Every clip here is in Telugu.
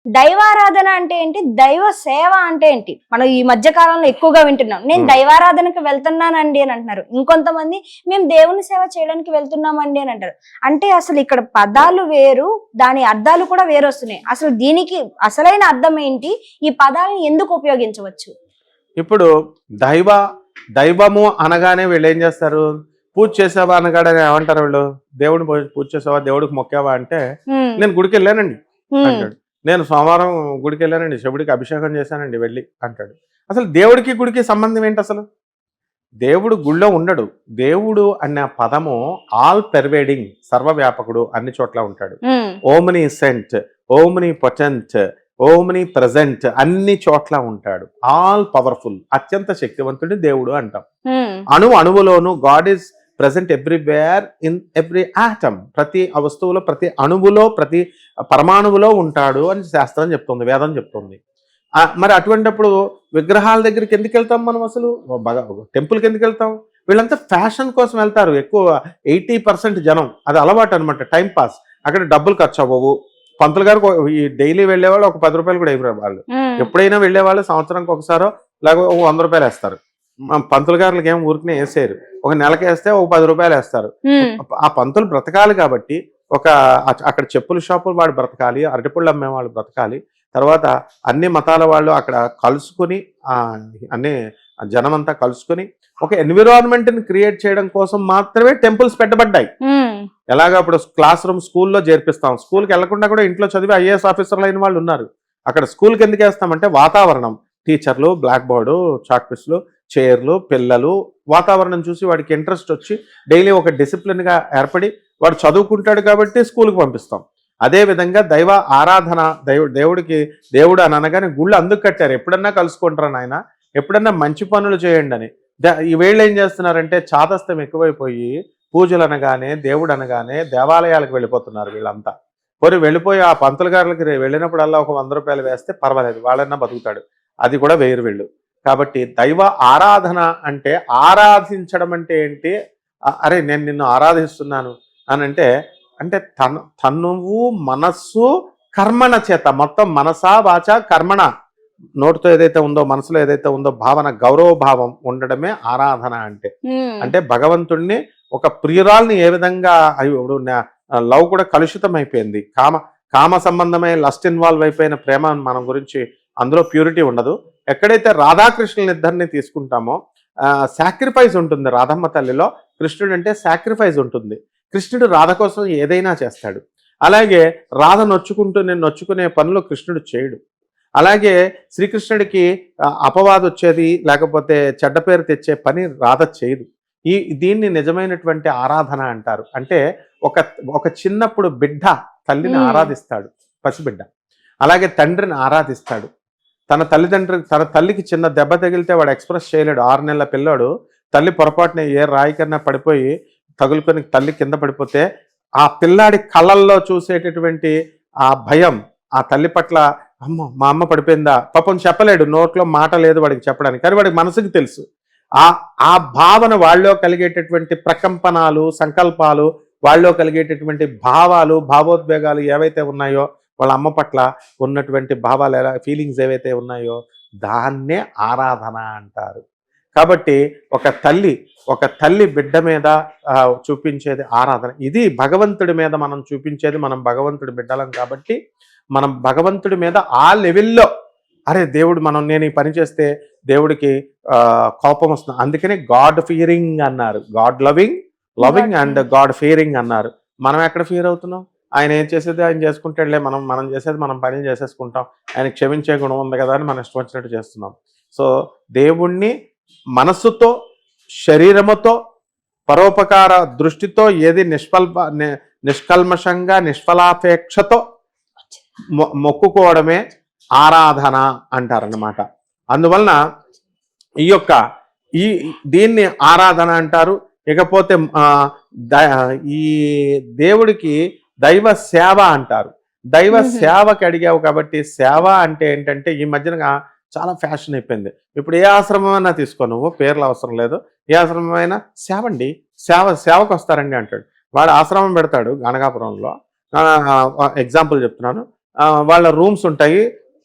దైవారాధన అంటే ఏంటి? దైవ సేవ అంటే ఏంటి? మనం ఈ మధ్య కాలంలో ఎక్కువగా వింటున్నాం. నేను దైవారాధనకు వెళ్తున్నానండి అని అంటున్నారు. ఇంకొంతమంది మేము దేవుని సేవ చేయడానికి వెళ్తున్నామండి అని అంటారు. అంటే అసలు ఇక్కడ పదాలు వేరు, దాని అర్థాలు కూడా వేరు వస్తున్నాయి. అసలు దీనికి అసలైన అర్థం ఏంటి? ఈ పదాలను ఎందుకు ఉపయోగించవచ్చు? ఇప్పుడు దైవము అనగానే వీళ్ళు ఏం చేస్తారు? పూజ చేసావా అనగానే ఏమంటారు వీళ్ళు? దేవుడు పూజ చేసావా, దేవుడికి మొక్కావా అంటే నేను గుడికి వెళ్ళానండి అంటాడు. నేను సోమవారం గుడికి వెళ్ళానండి, శివుడికి అభిషేకం చేశానండి వెళ్ళి అంటాడు. అసలు దేవుడికి గుడికి సంబంధం ఏంటి? అసలు దేవుడు గుళ్ళో ఉండడు. దేవుడు అనే పదము ఆల్ పెర్వేడింగ్, సర్వవ్యాపకుడు, అన్ని చోట్ల ఉంటాడు. Omniscient, omnipotent, omnipresent, అన్ని చోట్ల ఉంటాడు. ఆల్ పవర్ఫుల్, అత్యంత శక్తివంతుడి దేవుడు అంటాం. అణువులోను God is present everywhere in every atom, ప్రతి వస్తువులో, ప్రతి అణువులో, ప్రతి పరమాణువులో ఉంటాడు అని శాస్త్రం చెప్తుంది, వేదం చెప్తుంది. మరి అటువంటిప్పుడు విగ్రహాల దగ్గరికి ఎందుకు వెళ్తాం మనం? అసలు టెంపుల్కి ఎందుకు వెళ్తాం? వీళ్ళంతా ఫ్యాషన్ కోసం వెళ్తారు. ఎక్కువ 80% జనం అది అలవాటు అనమాట, టైం పాస్. అక్కడ డబ్బులు ఖర్చు అవ్వవు. పంతులు గారు ఈ డైలీ వెళ్ళేవాళ్ళు ఒక 10 రూపాయలు కూడా వేయరు వాళ్ళు. ఎప్పుడైనా వెళ్ళేవాళ్ళు సంవత్సరానికి ఒకసారో లేకపోతే ఒక 100 రూపాయలు వేస్తారు. పంతులు గారులకి ఏం ఊరికనే వేసేయరు. ఒక నెలకి వేస్తే ఒక 10 రూపాయలు వేస్తారు. ఆ పంతులు బ్రతకాలి కాబట్టి అక్కడ చెప్పుల షాపులు వాడు బ్రతకాలి, అరటిపళ్ళు అమ్మే వాళ్ళు బ్రతకాలి. తర్వాత అన్ని మతాల వాళ్ళు అక్కడ కలుసుకుని అన్ని జనమంతా కలుసుకుని ఒక ఎన్విరాన్మెంట్ ని క్రియేట్ చేయడం కోసం మాత్రమే టెంపుల్స్ పెట్టబడ్డాయి. ఎలాగా ఇప్పుడు క్లాస్ రూమ్ స్కూల్లో చేర్పిస్తాం, స్కూల్కి వెళ్లకుండా కూడా ఇంట్లో చదివి ఐఏఎస్ ఆఫీసర్లు అయిన వాళ్ళు ఉన్నారు. అక్కడ స్కూల్కి ఎందుకు వేస్తామంటే వాతావరణం, టీచర్లు, బ్లాక్ బోర్డు, చాక్ పీస్లు, చైర్లు, పిల్లలు, వాతావరణం చూసి వాడికి ఇంట్రెస్ట్ వచ్చి డైలీ ఒక డిసిప్లిన్గా ఏర్పడి వాడు చదువుకుంటాడు కాబట్టి స్కూల్కి పంపిస్తాం. అదేవిధంగా దైవ ఆరాధన, దేవుడు అని అనగానే గుళ్ళు అందుకు కట్టారు. ఎప్పుడన్నా కలుసుకుంటారా నాయన, ఎప్పుడన్నా మంచి పనులు చేయండి అని. ఈ వీళ్ళు ఏం చేస్తున్నారంటే చాదస్తం ఎక్కువైపోయి పూజలు అనగానే, దేవుడు అనగానే దేవాలయాలకు వెళ్ళిపోతున్నారు వీళ్ళంతా. పోనీ వెళ్ళిపోయి ఆ పంతులు గారులకి వెళ్ళినప్పుడల్లా ఒక 100 రూపాయలు వేస్తే పర్వాలేదు, వాళ్ళన్నా బతుకుతాడు. అది కూడా వేరు వీళ్ళు. కాబట్టి దైవ ఆరాధన అంటే, ఆరాధించడం అంటే ఏంటి? అరే నేను నిన్ను ఆరాధిస్తున్నాను అని అంటే తనువు, మనస్సు, కర్మణ చేత, మొత్తం మనసా వాచ కర్మణ, నోటితో ఏదైతే ఉందో, మనసులో ఏదైతే ఉందో భావన, గౌరవ భావం ఉండడమే ఆరాధన అంటే. అంటే భగవంతుడిని, ఒక ప్రియురాల్ని ఏ విధంగా, ఇప్పుడు లవ్ కూడా కలుషితం అయిపోయింది, కామ సంబంధమైన లస్ట్ ఇన్వాల్వ్ అయిపోయిన ప్రేమ మనం గురించి, అందులో ప్యూరిటీ ఉండదు. ఎక్కడైతే రాధాకృష్ణుల ఇద్దరిని తీసుకుంటామో సాక్రిఫైస్ ఉంటుంది రాధమ్మ తల్లిలో. కృష్ణుడు అంటే సాక్రిఫైస్ ఉంటుంది. కృష్ణుడు రాధ కోసం ఏదైనా చేస్తాడు. అలాగే రాధ నేను నొచ్చుకునే పనులు కృష్ణుడు చేయడు. అలాగే శ్రీకృష్ణుడికి అపవాదం వచ్చేది లేకపోతే చెడ్డ పేరు తెచ్చే పని రాధ చేయదు. దీన్ని నిజమైనటువంటి ఆరాధన అంటారు. అంటే ఒక చిన్నప్పుడు బిడ్డ తల్లిని ఆరాధిస్తాడు, పసిబిడ్డ. అలాగే తండ్రిని ఆరాధిస్తాడు. తన తల్లికి చిన్న దెబ్బ తగిలితే వాడు ఎక్స్ప్రెస్ చేయలేడు. 6 నెలల పిల్లాడు తల్లి పొరపాటున ఏ రాయి కన్నా పడిపోయి తగులుకొని తల్లి కింద పడిపోతే ఆ పిల్లాడి కళ్ళల్లో చూసేటటువంటి ఆ భయం, ఆ తల్లి పట్ల, అమ్మ మా అమ్మ పడిపోయిందా, పాపం చెప్పలేడు, నోట్లో మాట లేదు వాడికి చెప్పడానికి, కానీ వాడికి మనసుకి తెలుసు. ఆ భావన వాళ్ళలో కలిగేటటువంటి ప్రకంపనాలు, సంకల్పాలు, వాళ్ళలో కలిగేటటువంటి భావాలు, భావోద్వేగాలు ఏవైతే ఉన్నాయో, వాళ్ళ అమ్మ పట్ల ఉన్నటువంటి భావాలు, ఫీలింగ్స్ ఏవైతే ఉన్నాయో, దాన్నే ఆరాధన అంటారు. కాబట్టి ఒక తల్లి బిడ్డ మీద చూపించేది ఆరాధన. ఇది భగవంతుడి మీద మనం చూపించేది. మనం భగవంతుడి బిడ్డలం కాబట్టి మనం భగవంతుడి మీద ఆ లెవెల్లో, అరే దేవుడు నేను ఈ పని చేస్తే దేవుడికి కోపం వస్తుంది, అందుకనే గాడ్ ఫియరింగ్ అన్నారు. God loving and God Fearing అన్నారు. మనం ఎక్కడ ఫియర్ అవుతున్నాం? ఆయన ఏం చేసేది ఆయన చేసుకుంటాడులే, మనం చేసేది మనం పని చేసేసుకుంటాం, ఆయన క్షమించే గుణం ఉంది కదా అని మనం ఇష్టం వచ్చినట్టు చేస్తున్నాం. సో దేవుణ్ణి మనస్సుతో, శరీరముతో, పరోపకార దృష్టితో, ఏది నిష్కల్మషంగా, నిష్ఫలాపేక్షతో మొక్కుకోవడమే ఆరాధన అంటారన్నమాట. అందువలన దీన్ని ఆరాధన అంటారు. ఇకపోతే ఈ దేవుడికి దైవ సేవ అంటారు. దైవ సేవకి అడిగావు కాబట్టి, సేవ అంటే ఏంటంటే ఈ మధ్యన చాలా ఫ్యాషన్ అయిపోయింది. ఇప్పుడు ఏ ఆశ్రమమైనా తీసుకో, నువ్వు పేర్లు అవసరం లేదు, ఏ ఆశ్రమమైనా సేవండి, సేవకు వస్తారండి అంటాడు. వాడు ఆశ్రమం పెడతాడు గణగాపురంలో, ఎగ్జాంపుల్ చెప్తున్నాను, వాళ్ళ రూమ్స్ ఉంటాయి.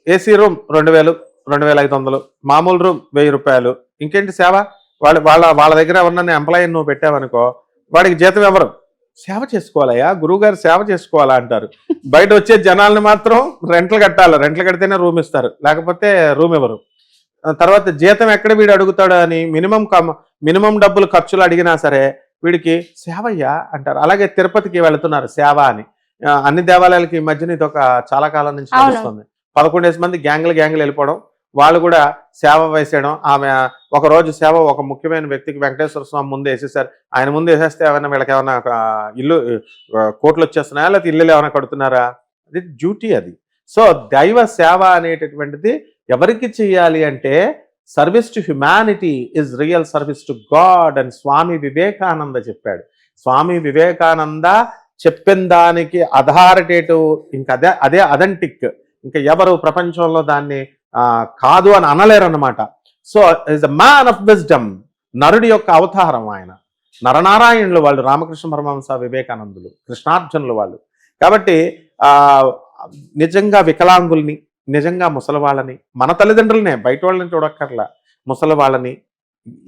ఏసీ రూమ్ 2000, 2500, మామూలు రూమ్ 1000 రూపాయలు. ఇంకేంటి సేవ? వాళ్ళ దగ్గర ఎవరన్నా ఎంప్లాయీని నువ్వు పెట్టావనుకో, వాడికి జీతం ఎవరు? సేవ చేసుకోవాలయ్యా, గురువుగారు సేవ చేసుకోవాలా అంటారు. బయట వచ్చే జనాల్ని మాత్రం రెంట్లు కట్టాలి, రెంట్లు కడితేనే రూమ్ ఇస్తారు, లేకపోతే రూమ్ ఇవ్వరు. తర్వాత జీతం ఎక్కడ వీడు అడుగుతాడు అని మినిమం డబ్బులు ఖర్చులు అడిగినా సరే వీడికి సేవయ్యా అంటారు. అలాగే తిరుపతికి వెళుతున్నారు సేవ అని. అన్ని దేవాలయాలకి ఈ మధ్యన ఇది ఒక చాలా కాలం నుంచి నడుస్తుంది. 11 మంది గ్యాంగులు వెళ్ళిపోవడం, వాళ్ళు కూడా సేవ వేసేయడం. ఆమె ఒక రోజు సేవ ఒక ముఖ్యమైన వ్యక్తికి వెంకటేశ్వర స్వామి ముందు వేసేసారు. ఆయన ముందు వేసేస్తే ఏమైనా వీళ్ళకి ఏమైనా ఇల్లు కోట్లు వచ్చేస్తున్నాయా, లేకపోతే ఇల్లులు ఏమైనా కడుతున్నారా? అది డ్యూటీ అది. సో దైవ సేవ అనేటటువంటిది ఎవరికి చేయాలి అంటే service to humanity is real service to God అని స్వామి వివేకానంద చెప్పాడు. స్వామి వివేకానంద చెప్పిన దానికి అథారిటేటివ్ ఇంకా అదే అథెంటిక్. ఇంకా ఎవరు ప్రపంచంలో దాన్ని కాదు అని అనలేరు అన్నమాట. So is the man of wisdom, నరుడి యొక్క అవతారం ఆయన. నరనారాయణులు వాళ్ళు, రామకృష్ణ పరమహంస, వివేకానందులు, కృష్ణార్జునులు వాళ్ళు. కాబట్టి నిజంగా వికలాంగుల్ని, నిజంగా ముసలివాళ్ళని, మన తల్లిదండ్రులనే, బయట వాళ్ళని చూడక్కర్లా, ముసలివాళ్ళని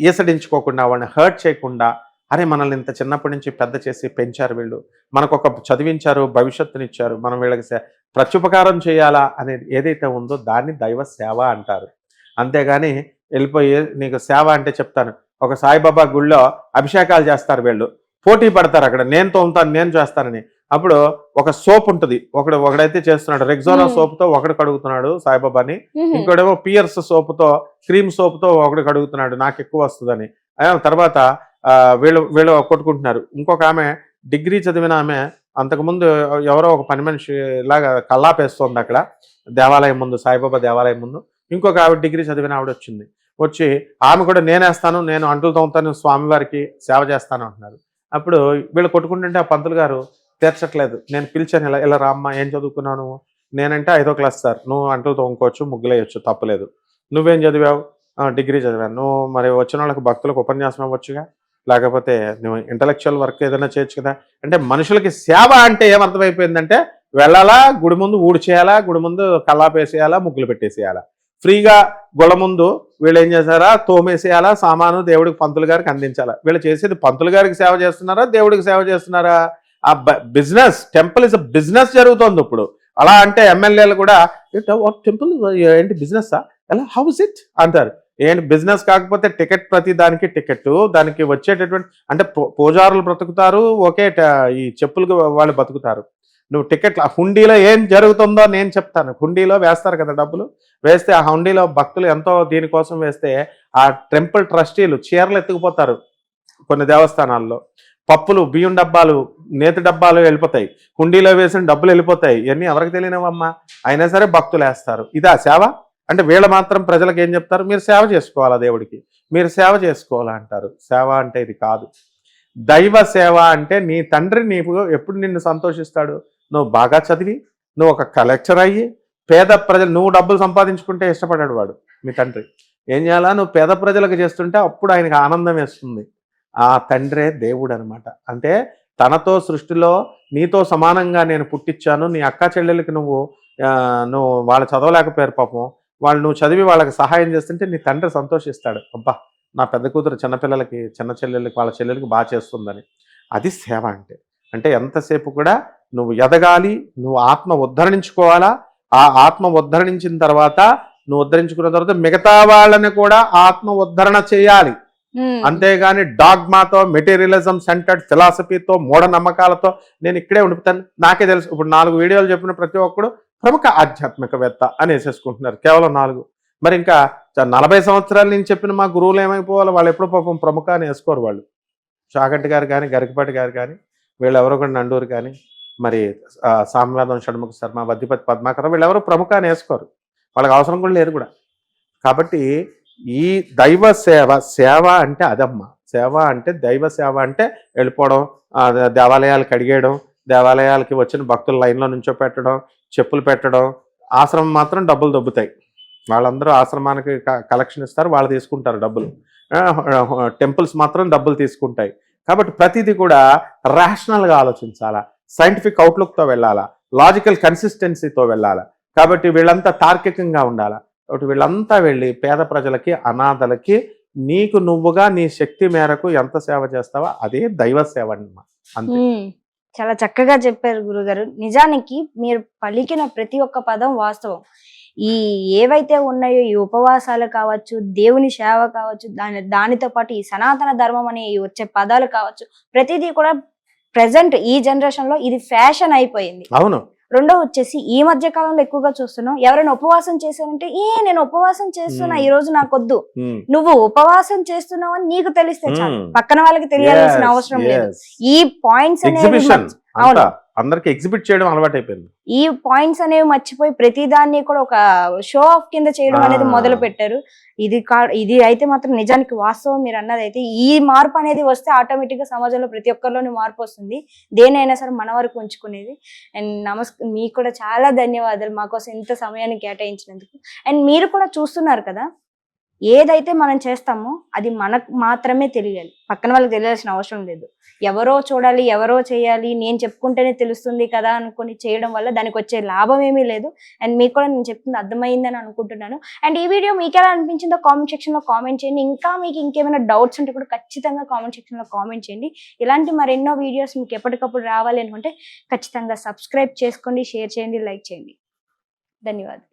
ఈసడించుకోకుండా, వాళ్ళని హర్ట్ చేయకుండా, అరే మనల్ని ఇంత చిన్నప్పటి నుంచి పెద్ద చేసి పెంచారు వీళ్ళు, మనకు ఒక చదివించారు, భవిష్యత్తునిచ్చారు, మనం వీళ్ళకి ప్రత్యుపకారం చేయాలా అనేది ఏదైతే ఉందో దాన్ని దైవ సేవ అంటారు. అంతేగాని వెళ్ళిపోయి నీకు సేవ అంటే చెప్తాను, ఒక సాయిబాబా గుళ్ళో అభిషేకాలు చేస్తారు వీళ్ళు, పోటీ పడతారు అక్కడ, నేను తోముతాను, నేను చేస్తానని. అప్పుడు ఒక సోప్ ఉంటుంది, ఒకడైతే చేస్తున్నాడు రెగ్జోనా సోప్తో ఒకడు కడుగుతున్నాడు సాయిబాబాని, ఇంకోడేమో పియర్స్ సోప్తో, క్రీమ్ సోప్తో ఒకడు కడుగుతున్నాడు నాకు ఎక్కువ వస్తుందని. తర్వాత వీళ్ళు కొట్టుకుంటున్నారు. ఇంకొక ఆమె డిగ్రీ చదివిన ఆమె అంతకుముందు ఎవరో ఒక పని మనిషి లాగా కల్లాపేస్తోంది అక్కడ దేవాలయం ముందు, సాయిబాబా దేవాలయం ముందు. ఇంకొక ఆవిడ డిగ్రీ చదివిన ఆవిడ వచ్చి ఆమె కూడా నేనేస్తాను, నేను అంటులు తోముతాను, స్వామివారికి సేవ చేస్తాను అంటున్నారు. అప్పుడు వీళ్ళు కొట్టుకుంటుంటే ఆ పంతులు గారు తీర్చట్లేదు. నేను పిలిచాను, ఇలా రామ్మ, ఏం చదువుకున్నావు? నేనంటే 5వ క్లాస్ సార్. నువ్వు అంటులు తోముకోవచ్చు, ముగ్గులేయచ్చు, తప్పలేదు. నువ్వేం చదివావు? డిగ్రీ చదివాను. నువ్వు మరి వచ్చిన వాళ్ళకి భక్తులకు ఉపన్యాసం ఇవ్వచ్చుగా, లేకపోతే నువ్వు ఇంటలెక్చువల్ వర్క్ ఏదైనా చేయొచ్చు కదా. అంటే మనుషులకి సేవ అంటే ఏమర్థమైపోయిందంటే వెళ్ళాలా, గుడి ముందు ఊడ్చేయాలా, గుడి ముందు కల్లాపేసేయాలా, ముగ్గులు పెట్టేసేయాలా, ఫ్రీగా గుళ్ళ ముందు వీళ్ళు ఏం చేశారా, తోమేసేయాలా, సామాను దేవుడికి పంతులు గారికి అందించాలా. వీళ్ళు చేసేది పంతులు గారికి సేవ చేస్తున్నారా, దేవుడికి సేవ చేస్తున్నారా? ఆ business, temple is a business జరుగుతోంది ఇప్పుడు. అలా అంటే ఎమ్మెల్యేలు కూడా టెంపుల్ ఏంటి బిజినెస్, ఎలా, హౌ ఇస్ ఇట్ అంటారు. ఏంటి బిజినెస్ కాకపోతే టికెట్, ప్రతి దానికి టికెట్, దానికి వచ్చేటటువంటి అంటే పూజారులు బ్రతుకుతారు, ఓకే, ఈ చెప్పులకు వాళ్ళు బతుకుతారు. నువ్వు టికెట్, హుండీలో ఏం జరుగుతుందో నేను చెప్తాను. హుండీలో వేస్తారు కదా డబ్బులు, వేస్తే ఆ హుండీలో భక్తులు ఎంతో దీనికోసం వేస్తే ఆ టెంపుల్ ట్రస్టీలు చీరలు ఎత్తుకుపోతారు. కొన్ని దేవస్థానాల్లో పప్పులు, బియ్యం డబ్బాలు, నేతి డబ్బాలు వెళ్ళిపోతాయి, హుండీలో వేసిన డబ్బులు వెళ్ళిపోతాయి. ఇవన్నీ ఎవరికి తెలియనివమ్మా, అయినా సరే భక్తులు వేస్తారు. ఇదా సేవ అంటే? వీళ్ళ మాత్రం ప్రజలకు ఏం చెప్తారు, మీరు సేవ చేసుకోవాలా, దేవుడికి మీరు సేవ చేసుకోవాలా అంటారు. సేవ అంటే ఇది కాదు. దైవ సేవ అంటే నీ తండ్రి నీకు ఎప్పుడు నిన్ను సంతోషిస్తాడు, నువ్వు బాగా చదివి, నువ్వు ఒక కలెక్టర్ అయ్యి, పేద ప్రజలు, నువ్వు డబ్బులు సంపాదించుకుంటే ఇష్టపడాడు వాడు, మీ తండ్రి. ఏం చేయాలా, నువ్వు పేద ప్రజలకు చేస్తుంటే అప్పుడు ఆయనకు ఆనందం వేస్తుంది. ఆ తండ్రే దేవుడు అనమాట. అంటే తనతో సృష్టిలో నీతో సమానంగా నేను పుట్టించాను, నీ అక్క చెల్లెలకి నువ్వు వాళ్ళు చదవలేకపోయారు పాపం, వాళ్ళు నువ్వు చదివి వాళ్ళకి సహాయం చేస్తుంటే నీ తండ్రి సంతోషిస్తాడు. అబ్బా, నా పెద్ద కూతురు చిన్నపిల్లలకి, చిన్న చెల్లెలకి, వాళ్ళ చెల్లెలకి బాగా చేస్తుందని. అది సేవ అంటే. అంటే ఎంతసేపు కూడా నువ్వు ఎదగాలి, నువ్వు ఆత్మ ఉద్ధరించుకోవాలా, ఆ ఆత్మ ఉద్ధరించిన తర్వాత, నువ్వు ఉద్ధరించుకున్న తర్వాత మిగతా వాళ్ళని కూడా ఆత్మ ఉద్ధరణ చేయాలి. అంతేగాని డాగ్మాతో, మెటీరియలిజం సెంటర్డ్ ఫిలాసఫీతో, మూఢనమ్మకాలతో నేను ఇక్కడే ఉండిపోతాను. నాకే తెలుసు. ఇప్పుడు 4 వీడియోలు చెప్పిన ప్రతి ఒక్కడు ప్రముఖ ఆధ్యాత్మికవేత్త అని వేసేసుకుంటున్నారు, కేవలం 4. మరి ఇంకా 40 సంవత్సరాల నుంచి చెప్పిన మా గురువులు ఏమైపోవాలి, వాళ్ళు ఎప్పుడు పాపం ప్రముఖ అని వేసుకోరు వాళ్ళు. చాగంటి గారు కానీ, గరికపాటి గారు కానీ, వీళ్ళు ఎవరో కూడా, నండూరు కానీ, మరి సామ్యవాదం షణ్ముఖ శర్మ, వద్దిపతి పద్మాకర్, వీళ్ళు ఎవరు ప్రముఖ అని వేసుకోరు, వాళ్ళకి అవసరం కూడా లేదు కూడా. కాబట్టి ఈ దైవ సేవ అంటే అదమ్మా. సేవ అంటే, దైవ సేవ అంటే వెళ్ళిపోవడం, దేవాలయాలు కడిగేయడం, దేవాలయాలకి వచ్చిన భక్తులు లైన్లో నుంచో పెట్టడం, చెప్పులు పెట్టడం. ఆశ్రమం మాత్రం డబ్బులు దొబ్బుతాయి, వాళ్ళందరూ ఆశ్రమానికి కలెక్షన్ ఇస్తారు, వాళ్ళు తీసుకుంటారు డబ్బులు. టెంపుల్స్ మాత్రం డబ్బులు తీసుకుంటాయి. కాబట్టి ప్రతిదీ కూడా రేషనల్గా ఆలోచించాలా, సైంటిఫిక్ అవుట్లుక్తో వెళ్ళాలా. లాజికల్ కన్సిస్టెన్సీతో వెళ్ళాలి. కాబట్టి వీళ్ళంతా తార్కికంగా ఉండాలి. కాబట్టి వీళ్ళంతా వెళ్ళి పేద ప్రజలకి, అనాథలకి నీకు నువ్వుగా నీ శక్తి మేరకు ఎంత సేవ చేస్తావో అదే దైవ సేవ అన్నమాట. అంతే. చాలా చక్కగా చెప్పారు గురుగారు. నిజానికి మీరు పలికిన ప్రతి ఒక్క పదం వాస్తవం. ఈ ఏవైతే ఉన్నాయో ఈ ఉపవాసాలు కావచ్చు, దేవుని సేవ కావచ్చు, దానితో పాటు ఈ సనాతన ధర్మం అనే ఈ వచ్చే పదాలు కావచ్చు, ప్రతిదీ కూడా ప్రెసెంట్ ఈ జనరేషన్ లో ఇది ఫ్యాషన్ అయిపోయింది. అవును. రెండో వచ్చేసి ఈ మధ్య కాలంలో ఎక్కువగా చూస్తున్నాం, ఎవరైనా ఉపవాసం చేశారంటే నేను ఉపవాసం చేస్తున్నా, ఈ రోజు నాకొద్దు. నువ్వు ఉపవాసం చేస్తున్నావు అని నీకు తెలిస్తే చాలు, పక్కన వాళ్ళకి తెలియాల్సిన అవసరం లేదు. ఈ పాయింట్స్ అనేవి అవును, అందరికి ఎగ్జిబిట్ చేయడం అలవాటు అయిపోయింది. ఈ పాయింట్స్ అనేవి మర్చిపోయి ప్రతి దాన్ని కూడా ఒక షో ఆఫ్ కింద చేయడం అనేది మొదలు పెట్టారు. ఇది అయితే మాత్రం నిజానికి వాస్తవం మీరు అన్నది అయితే. ఈ మార్పు అనేది వస్తే ఆటోమేటిక్ గా సమాజంలో ప్రతి ఒక్కరిలోని మార్పు వస్తుంది, దేనైనా సరే మన వరకు ఉంచుకునేది. అండ్ మీకు కూడా చాలా ధన్యవాదాలు మాకోసం ఇంత సమయాన్ని కేటాయించినందుకు. అండ్ మీరు కూడా చూస్తున్నారు కదా, ఏదైతే మనం చేస్తామో అది మనకు మాత్రమే తెలియాలి, పక్కన వాళ్ళకి తెలియాల్సిన అవసరం లేదు. ఎవరో చూడాలి, ఎవరో చేయాలి, నేను చెప్పుకుంటేనే తెలుస్తుంది కదా అనుకుని చేయడం వల్ల దానికి వచ్చే లాభం ఏమీ లేదు. అండ్ మీకు కూడా నేను చెప్తుంది అర్థమైందని అనుకుంటున్నాను. అండ్ ఈ వీడియో మీకు ఎలా అనిపించిందో కామెంట్ సెక్షన్ లో కామెంట్ చేయండి. ఇంకా మీకు ఇంకేమైనా డౌట్స్ ఉంటే కూడా ఖచ్చితంగా కామెంట్ సెక్షన్ లో కామెంట్ చేయండి. ఇలాంటి మరెన్నో వీడియోస్ మీకు ఎప్పటికప్పుడు రావాలి అనుకుంటే ఖచ్చితంగా సబ్స్క్రైబ్ చేసుకోండి, షేర్ చేయండి, లైక్ చేయండి. ధన్యవాదాలు.